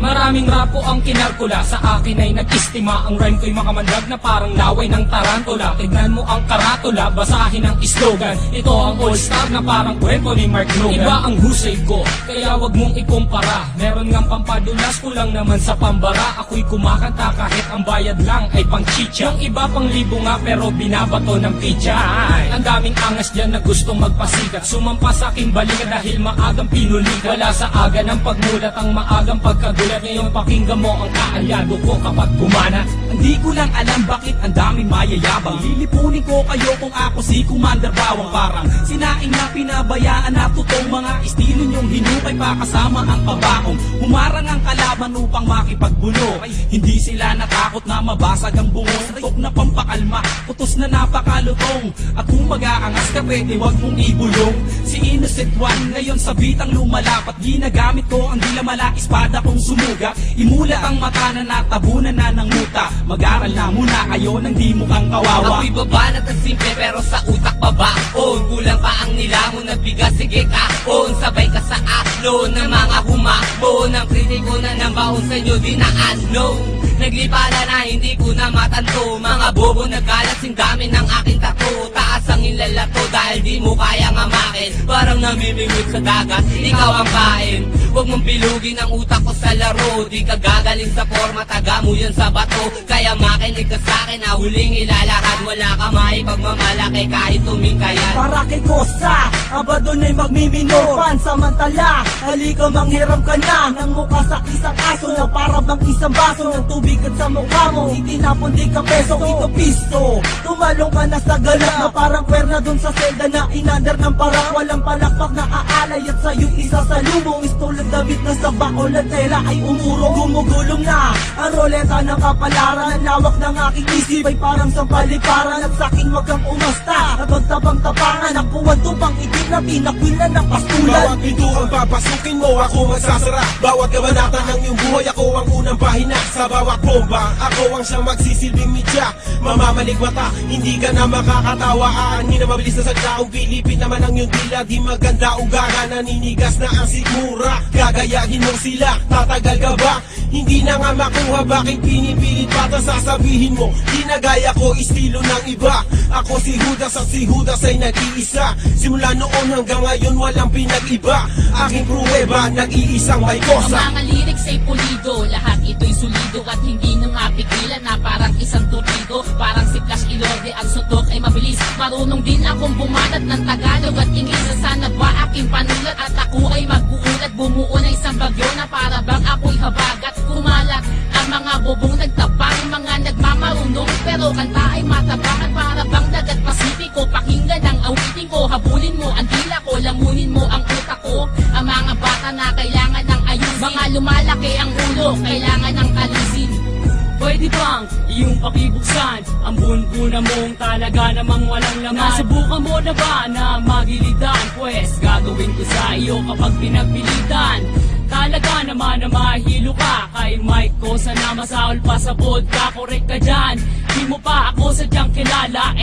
Maraming rapo ang kinalkula, sa akin ay nag-istima. Ang rhyme ko'y makamandag na parang laway ng tarantula. Tignan mo ang karatula, basahin ang slogan. Ito ang all-star na parang kwento ni Mark Logan. Iba ang husay ko, kaya wag mong ikumpara. Meron ngang pampadulas, kulang naman sa pambara. Ako'y kumakanta kahit ang bayad lang ay pang chicha. Yung iba pang libo nga pero binabato ng pizza. Ang daming angas dyan na gustong magpasikat, sumampa sa aking balikat dahil maagang pinulikat. Wala sa aga ng pagmulat ang maagang pagkagulat. Ngayon pakinggan mo ang kaalyado ko kapag bumanat. Hindi ko lang alam bakit ang daming mayayabang. Lilipunin ko kayo kung ako si Commander Bawang. Parang sinaing na pinabayaan na totoong mga estilo nyong hinukay pa kasama ang pabaong. Humarang ang kalaban upang makipagbuno. Hindi sila natakot na mabasag ang bungong. Tok na pampakalma, putos na napakalutong. At kung mag-aangas ka pwede wag mong ibulong. Si Innocent One ngayon sa bitang lumalapat. Ginagamit ko ang dilamala espada kong sumuga. Imulat ang mata na natabunan na ng muta. Mag-aral na muna kayo nang di mukhang kawawa. Ako'y babanat at simple pero sa utak babaon. Kulang pa ang nilamon na bigas, sige kaon. Sabay ka sa atlo ng mga humabon. Ang kritiko na ng baon sa inyo di na ano. Naglipala na hindi ko na matanto. Mga bobo nagkalat sing dami ng aking tato. Taas ang ilalato dahil di mo kayang amakin. Parang namimingwit sa dagat, ikaw ang kain. Huwag mong bilugin ang utak ko sa laro. Di ka gagaling sa forma, taga mo yan sa bato. Kaya makinig ka sa'kin na huling ilalahad. Wala ka maipagmamalaki kahit tumingkayan. Para kay Kosa, aba doon ay magmimino. Pansamantala, halika manghiram ka na ng mukha sa isang aso na para bang isang baso ng tubig at sa mukha mo itinapon di ka peso, ito pisto. Tumalong ka na sa galak na parang kwerna doon sa selda na inandar ng parang walang palakpak na aalay at sa'yo isa sa lumong istulad damit na sa bakol at tela ay umurong. Gumugulong na ang roleta ng kapalaran. Ang lawak ng aking isip ay parang sampaliparan. At sa'kin wag kang umasta at magtabang-tapangan. Ang kuwan tupang itim na pinakwil na ng pastulan. Bawat pintuang papasukin mo ako magsasara. Bawat kabanata ng iyong buhay ako ang unang pahina. Sa bawat bomba ako ang siyang magsisilbing media. Mamamalig mata, hindi ka na makakatawa. Aanin na mabilis na sa taong Pilipin naman ang iyong dila. Di maganda ugaga, naninigas na ang sigmura. Gagayahin mo sila, tatagal ka ba? Hindi na nga makuha, bakit pinipilit pa ta sasabihin mo? Di na gaya ko, estilo ng iba. Ako si Judas at si Judas ay nag-iisa. Simula noon hanggang ngayon walang pinag-iba. Aking pruweba, nag-iisang may kosa. Ang mga lyrics ay pulido, lahat ito'y solido. At hindi nyo mapigilan na parang isang torpedo. Parang si Flash Ilorde, ang sutok ay mabilis. Marunong din akong bumanat ng Tagalog at Ingles. Sana ba aking panulat at ako ay mag-uulat. Bumuo na isang bagyo na para bang ako'y habagat. Kumalat ang mga bobong nagtapang, mga nagmamarunong. Pero kanta ay matabangan para bang dagat Pasipiko. Pakinggan ang awitin ko, habulin mo ang dila ko, lamunin mo ang utak ko. Ang mga bata na kailangan ng ayusin, mga lumalaki ang ulo, kailangan ng alisin. Pwede bang iyong pakibuksan ang bunbuna mong talaga namang walang laman? Nasubukan mo na ba na magilidan? Pwes gagawin ko sa iyo kapag pinagpilitan. Talaga naman na mahilo ka kay Mike ko, sana masaol pa sa vodka. Correct ka dyan, di mo pa ako sadyang kilala.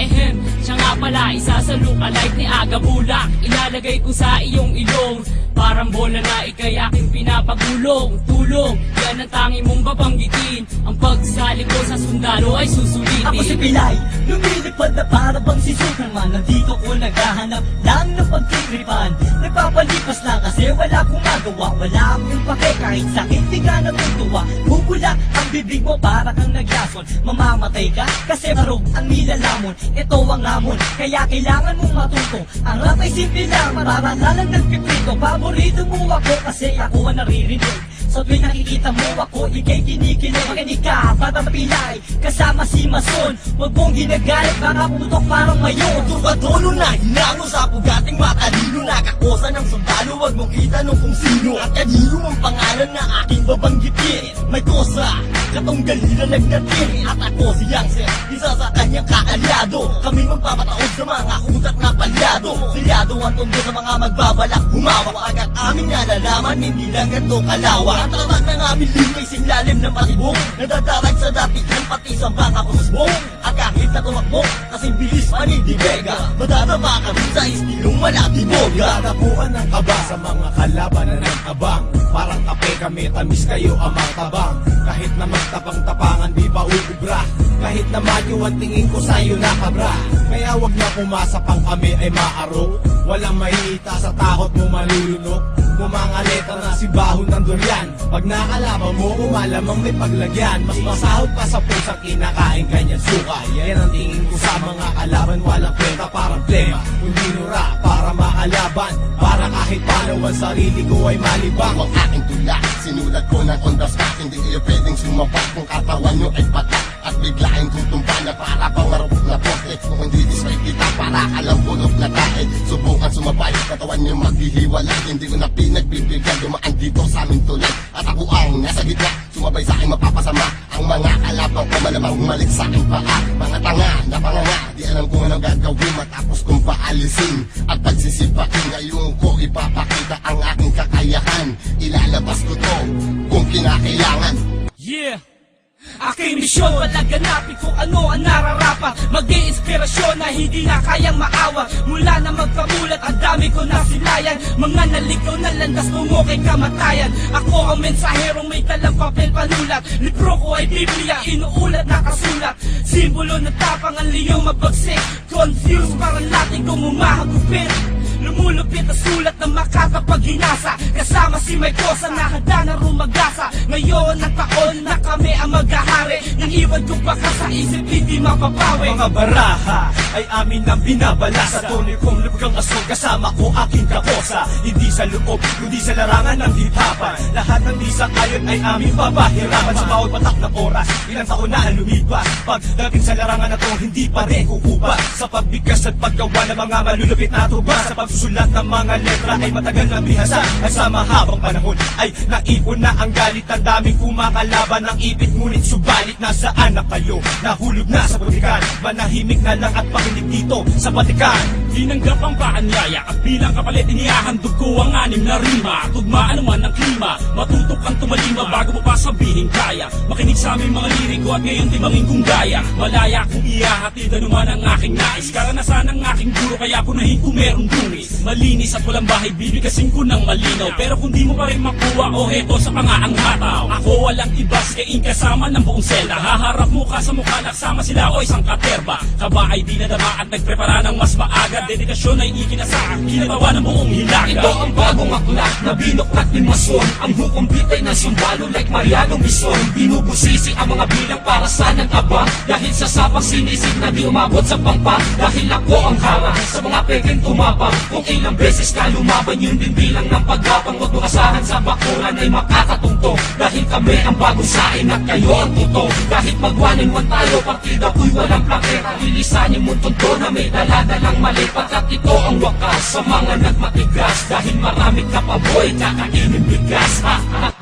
Siya nga pala isa sa lookalike ni Aga Bulak. Ilalagay ko sa iyong ilong, parang bola na ikay aking pinapagulong. Tulong, yan ang tangi mong babanggitin. Ang pagsali ko sa sundalo ay susulitin. Ako si Pilay, lumilipad na para bang si Superman. Nandito ko naghahanap lang ng pagkikripan. Nagpapalipas lang kasi wala akong magawa. Wala akong pake kahit sakit di ka natutuwa. Bubula ang bibig mo para kang nagyason. Mamamatay ka kasi marog ang nilalamon. Ito ang hamon, kaya kailangan mong matuto. Ang rap ay simple lang, mararalan nagpiprito. Paborito mo ako kasi ako ang naririnig. So tuwing nakikita mo ako, ikay kinikilig. Makinig ka, Batang Pilay, kasama si Mason. Huwag mong ginagalit, baka putok parang mayon. Turbatono na hinango sa pugating matalino. Nakakosa ng sundalo, huwag mong itanong kung sino. At kanino ang pangalan na aking babanggitin. May kosa, katong galila nagdating. At ako si Youngster, isa sa kanyang kaalyado. Kami magpapataod sa mga utak na palyado. Silyado ang tondo sa mga magbabalak humawak. Agad aming nalalaman, hindi lang ganito kalawak. Ang taman ng aming limay singlalim na matibong. Nadadarag sa datihan pati sa baka kusbong. At kahit na tumakbo, kasing bilis panindiwega. Madadama ka rin sa istilong malatiboga. Tatapuan ng kaba sa mga kalaban na nag-abang. Parang kape kami, tamis kayo amang tabang. Kahit na magtapang-tapangan di pa uubra. Kahit na madyo ang tingin ko sa'yo nakabra. Kaya wag na pumasa pang kami ay maaro. Walang mahihita sa takot mo malulunok. Mga letra na si bahon ng durian. Pag nakalaban mo, malamang may paglagyan. Mas masahod pa sa pusang kinakain ganyan suka. Yan ang tingin ko sa mga kalaban. Walang kwenta parang plema. Kundi nura para makalaban. Para kahit paano ang sarili ko ay malibang. Ang aking tula, sinulat ko ng on the spot. Hindi kayo pwedeng sumabak kung katawan nyo ay patak. At biglaing tutumba na para pang marupok na poste. Kung hindi display kita para kalambulok na tae. Subukan sumabay, katawan nyo maghihiwalay. Hindi ko na pinagbibigyan, dumaan dito sa aming tulay. At ako ang nasa gitna, sumabay sa aking mapapasama. Ang mga kalabang ko malamang humalik sa aking paa. Mga tanga na panganga, di alam kung anong gagawin matapos kong paalisin. At pagsisipakin, ngayon ko ipapakita ang aking kakayahan. Ilalabas ko to kung kinakailangan. Yeah! Aking misyon, palaganapin kung ano ang nararapat. Mag-iinspirasyon na hindi na kayang maawa. Mula na magkamulat, ang dami ko na silayan. Mga naligaw na landas tungo kay kamatayan. Ako ang mensaherong may talang papel panulat. Libro ko ay Biblia, inuulat na kasulat. Simbolo na tapang ang liyong mabagsik. Confused, parang lating kong umahagupit. Lumulupit ang sulat na makakapaghinasa. Kasama si May Kosa na handa na rumagasa. Ngayon ang taon na kami ang maghahari. Nang iwan ko baka sa isip hindi mapapawi. Mga baraha ay amin ang binabala. Sa tunay kong lubgang asol kasama ko aking kakosa. Hindi sa loob, kundi sa larangan ng hip-hopan. Lahat ng di sa ayon ay aming babahirapan. Sa bawat patak ng oras, ilang taon na ang lumipas. Pagdating sa larangan na to, hindi pa rin kukupa. Sa pagbigkas at paggawa ng mga malulupit na tuba. Sa pagsusulat ng mga letra ay matagal na bihasa. At sa mahabang panahon ay naipon na ang galit. Ang daming kumakalaban ng ipit. Ngunit subalit nasaan na kayo? Nahulog na sa butikan. Manahimik na lang at pakinig dito sa batikan. Tinanggap ang paanyaya at bilang kapalit inihahandog ko ang 6 na rima. Tugmaan naman ang klima, matutok kang tumalima bago mo pa sabihin kaya. Makinig sa aming mga liriko at ngayon timangin kong gaya. Malaya kung ihahatid anuman ang aking nais. Karanasan ng aking guro kaya punahin kung merong dungis. Malinis at walang bahay bibigasin ko ng malinaw. Pero kung di mo pa rin makuha o heto sa pangaang hataw. Ako walang ibas kain kasama ng buong selda. Haharap mukha sa mukha nagsama sila o isang katerba. Kaba ay di nadama at nagprepara ng mas maaga. Dedikasyon ay ikinasaan, kinatawa ng buong hilaga. Ito ang bagong aklat na binuklat ni Mason. Ang hukom bitay ng sundalo like Mariano Bison. Binubusisi ang mga bilang para sa nag-abang. Dahil sa sapang sinisig na di umabot sa pampa. Dahil ako ang harang sa mga peking tumapang. Kung ilang beses ka lumaban yun din bilang ng paggapang. Huwag mong asahan sa bakuran ay makakatungtong. Dahil kami ang bagong sain at kayo ang tuto. Kahit mag-1-1 tayo, partida ko'y walang plakera. Lilisanin mo tunto na may daladalang mali. Pagkat ito ang wakas sa mga nagmatigas. Dahil marami ka pa boy, kakainin bigas. Ha ha.